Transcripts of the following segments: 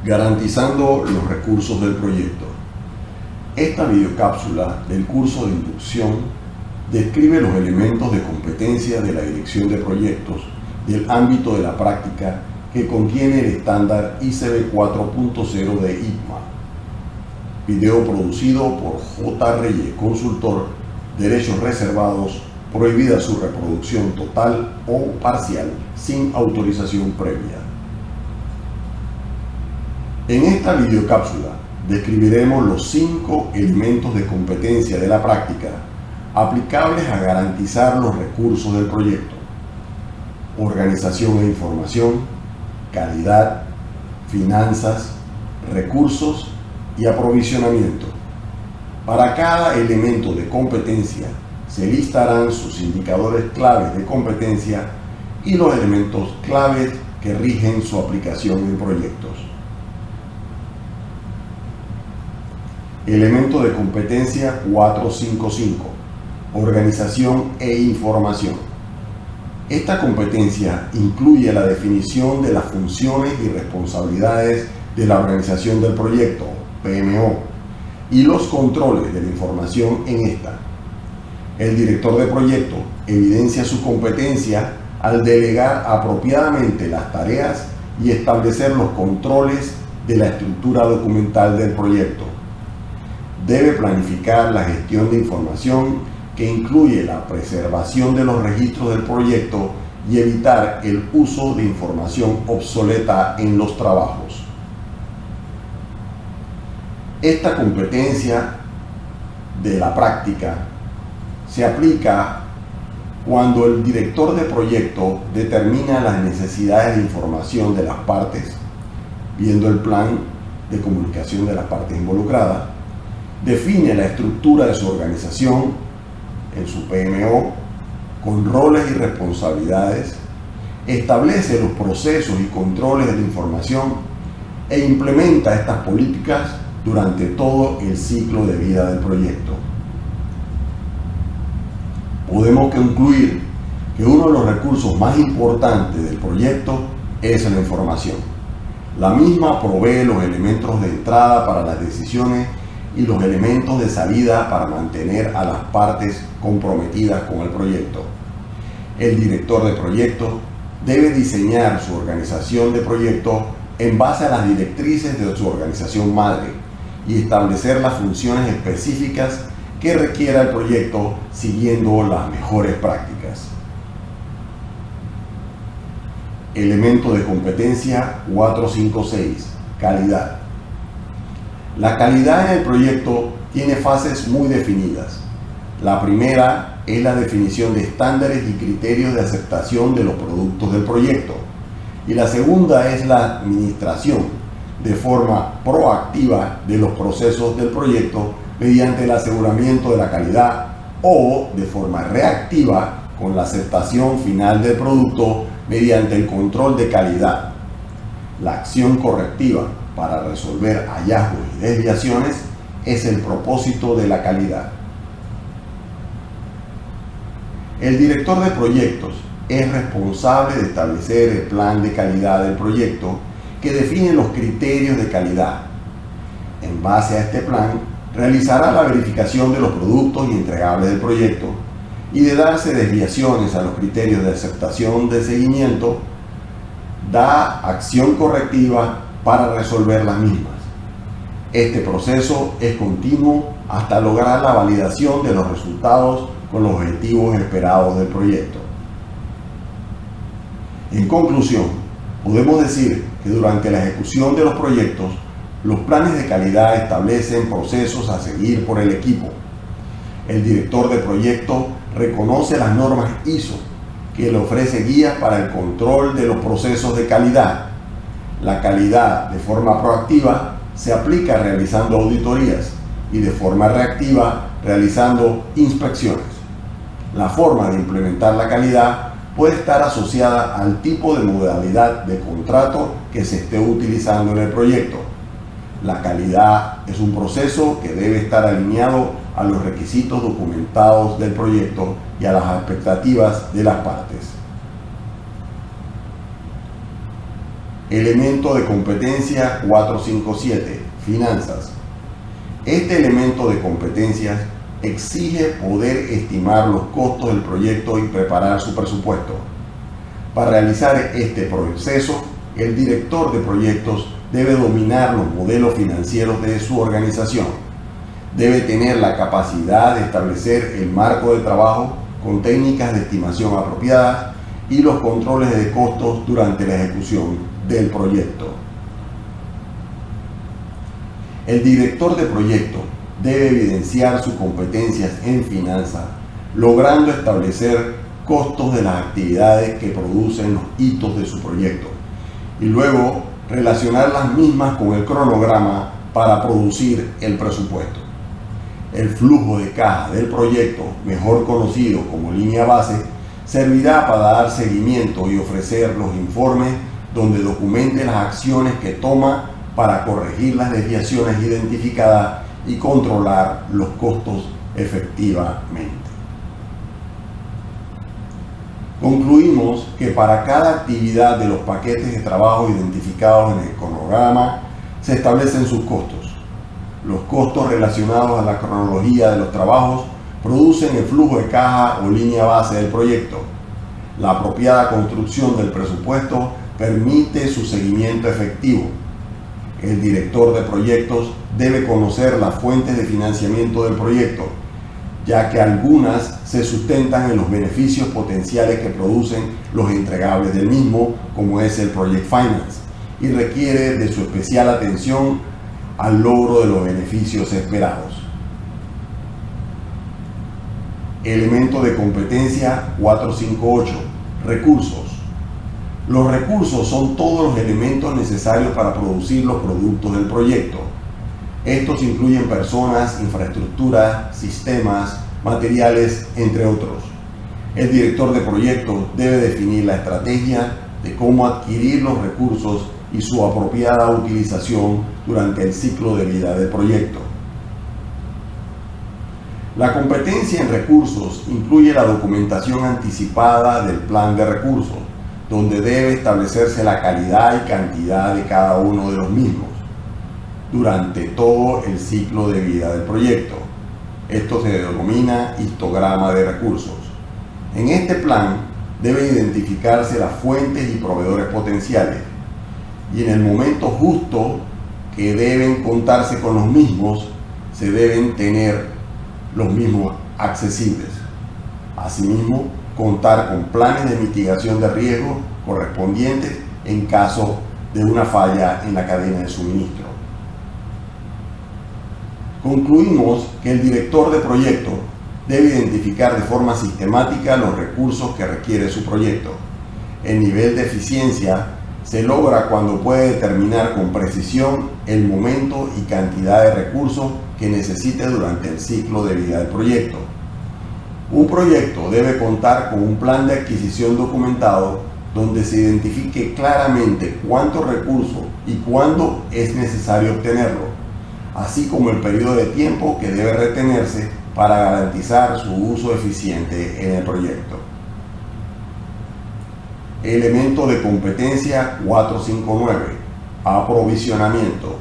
Garantizando los recursos del proyecto. Esta videocápsula del curso de inducción describe los elementos de competencia de la dirección de proyectos del ámbito de la práctica que contiene el estándar ICB 4.0 de ITMA. Video producido por J. Reyes, consultor, derechos reservados, prohibida su reproducción total o parcial sin autorización previa. En esta videocápsula describiremos los 5 elementos de competencia de la práctica aplicables a garantizar los recursos del proyecto: organización e información, calidad, finanzas, recursos y aprovisionamiento. Para cada elemento de competencia se listarán sus indicadores claves de competencia y los elementos claves que rigen su aplicación en proyectos. Elemento de competencia 455. Organización e información. Esta competencia incluye la definición de las funciones y responsabilidades de la organización del proyecto, PMO, y los controles de la información en esta. El director de proyecto evidencia su competencia al delegar apropiadamente las tareas y establecer los controles de la estructura documental del proyecto. Debe planificar la gestión de información que incluye la preservación de los registros del proyecto y evitar el uso de información obsoleta en los trabajos. Esta competencia de la práctica se aplica cuando el director de proyecto determina las necesidades de información de las partes, viendo el plan de comunicación de las partes involucradas, define la estructura de su organización en su PMO con roles y responsabilidades, establece los procesos y controles de la información e implementa estas políticas durante todo el ciclo de vida del proyecto. Podemos concluir que uno de los recursos más importantes del proyecto es la información. La misma provee los elementos de entrada para las decisiones y los elementos de salida para mantener a las partes comprometidas con el proyecto. El director de proyecto debe diseñar su organización de proyecto en base a las directrices de su organización madre y establecer las funciones específicas que requiera el proyecto siguiendo las mejores prácticas. Elemento de competencia 456. Calidad. La calidad en el proyecto tiene fases muy definidas. La primera es la definición de estándares y criterios de aceptación de los productos del proyecto. Y la segunda es la administración de forma proactiva de los procesos del proyecto mediante el aseguramiento de la calidad o de forma reactiva con la aceptación final del producto mediante el control de calidad. La acción correctiva para resolver hallazgos y desviaciones es el propósito de la calidad. El director de proyectos es responsable de establecer el plan de calidad del proyecto que define los criterios de calidad. En base a este plan, realizará la verificación de los productos y entregables del proyecto y de darse desviaciones a los criterios de aceptación de seguimiento, da acción correctiva para resolver las mismas. Este proceso es continuo hasta lograr la validación de los resultados con los objetivos esperados del proyecto. En conclusión, podemos decir que durante la ejecución de los proyectos, los planes de calidad establecen procesos a seguir por el equipo. El director de proyecto reconoce las normas ISO que le ofrece guías para el control de los procesos de calidad. La calidad de forma proactiva se aplica realizando auditorías y de forma reactiva realizando inspecciones. La forma de implementar la calidad puede estar asociada al tipo de modalidad de contrato que se esté utilizando en el proyecto. La calidad es un proceso que debe estar alineado a los requisitos documentados del proyecto y a las expectativas de las partes. Elemento de competencia 457, finanzas. Este elemento de competencias exige poder estimar los costos del proyecto y preparar su presupuesto. Para realizar este proceso, el director de proyectos debe dominar los modelos financieros de su organización. Debe tener la capacidad de establecer el marco de trabajo con técnicas de estimación apropiadas y los controles de costos durante la ejecución del proyecto. El director de proyecto debe evidenciar sus competencias en finanzas, logrando establecer costos de las actividades que producen los hitos de su proyecto y luego relacionar las mismas con el cronograma para producir el presupuesto. El flujo de caja del proyecto, mejor conocido como línea base, servirá para dar seguimiento y ofrecer los informes donde documente las acciones que toma para corregir las desviaciones identificadas y controlar los costos efectivamente. Concluimos que para cada actividad de los paquetes de trabajo identificados en el cronograma se establecen sus costos. Los costos relacionados a la cronología de los trabajos producen el flujo de caja o línea base del proyecto. La apropiada construcción del presupuesto permite su seguimiento efectivo. El director de proyectos debe conocer las fuentes de financiamiento del proyecto, ya que algunas se sustentan en los beneficios potenciales que producen los entregables del mismo, como es el Project Finance, y requiere de su especial atención al logro de los beneficios esperados. Elemento de competencia 458, recursos. Los recursos son todos los elementos necesarios para producir los productos del proyecto. Estos incluyen personas, infraestructuras, sistemas, materiales, entre otros. El director de proyectos debe definir la estrategia de cómo adquirir los recursos y su apropiada utilización durante el ciclo de vida del proyecto. La competencia en recursos incluye la documentación anticipada del plan de recursos, donde debe establecerse la calidad y cantidad de cada uno de los mismos durante todo el ciclo de vida del proyecto. Esto se denomina histograma de recursos. En este plan deben identificarse las fuentes y proveedores potenciales y en el momento justo que deben contarse con los mismos, se deben tener los mismos accesibles. Asimismo, contar con planes de mitigación de riesgo correspondientes en caso de una falla en la cadena de suministro. Concluimos que el director de proyecto debe identificar de forma sistemática los recursos que requiere su proyecto. El nivel de eficiencia se logra cuando puede determinar con precisión el momento y cantidad de recursos que necesite durante el ciclo de vida del proyecto. Un proyecto debe contar con un plan de adquisición documentado donde se identifique claramente cuántos recursos y cuándo es necesario obtenerlo, así como el periodo de tiempo que debe retenerse para garantizar su uso eficiente en el proyecto. Elemento de competencia 459, aprovisionamiento.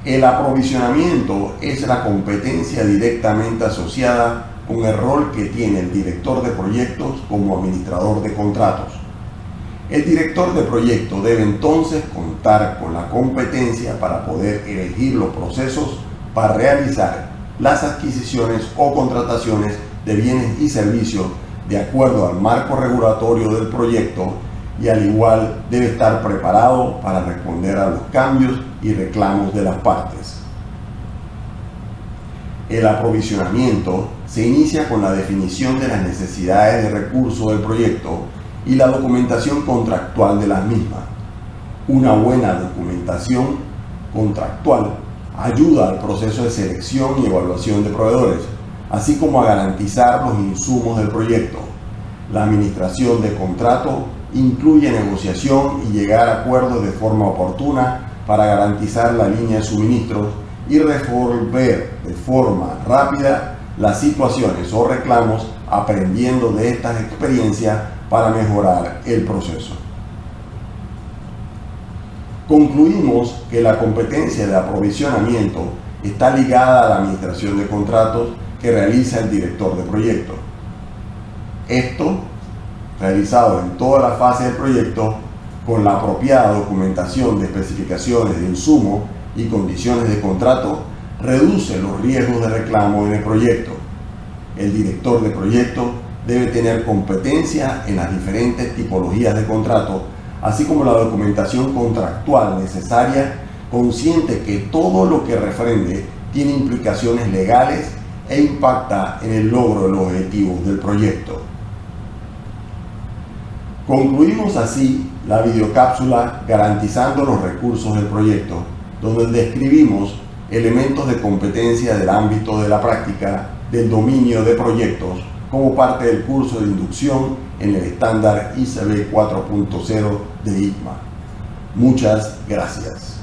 El aprovisionamiento es la competencia directamente asociada con el rol que tiene el director de proyectos como administrador de contratos. El director de proyecto debe entonces contar con la competencia para poder elegir los procesos para realizar las adquisiciones o contrataciones de bienes y servicios de acuerdo al marco regulatorio del proyecto y al igual debe estar preparado para responder a los cambios y reclamos de las partes. El aprovisionamiento se inicia con la definición de las necesidades de recursos del proyecto y la documentación contractual de las mismas. Una buena documentación contractual ayuda al proceso de selección y evaluación de proveedores, así como a garantizar los insumos del proyecto. La administración de contrato incluye negociación y llegar a acuerdos de forma oportuna para garantizar la línea de suministros y resolver de forma rápida las situaciones o reclamos, aprendiendo de estas experiencias para mejorar el proceso. Concluimos que la competencia de aprovisionamiento está ligada a la administración de contratos que realiza el director de proyecto. Esto, realizado en toda la fase del proyecto, con la apropiada documentación de especificaciones de insumo y condiciones de contrato, reduce los riesgos de reclamo en el proyecto. El director de proyecto debe tener competencia en las diferentes tipologías de contrato, así como la documentación contractual necesaria, consciente que todo lo que refrende tiene implicaciones legales e impacta en el logro de los objetivos del proyecto. Concluimos así la videocápsula garantizando los recursos del proyecto, donde describimos elementos de competencia del ámbito de la práctica del dominio de proyectos como parte del curso de inducción en el estándar ISB 4.0 de ITMA. Muchas gracias.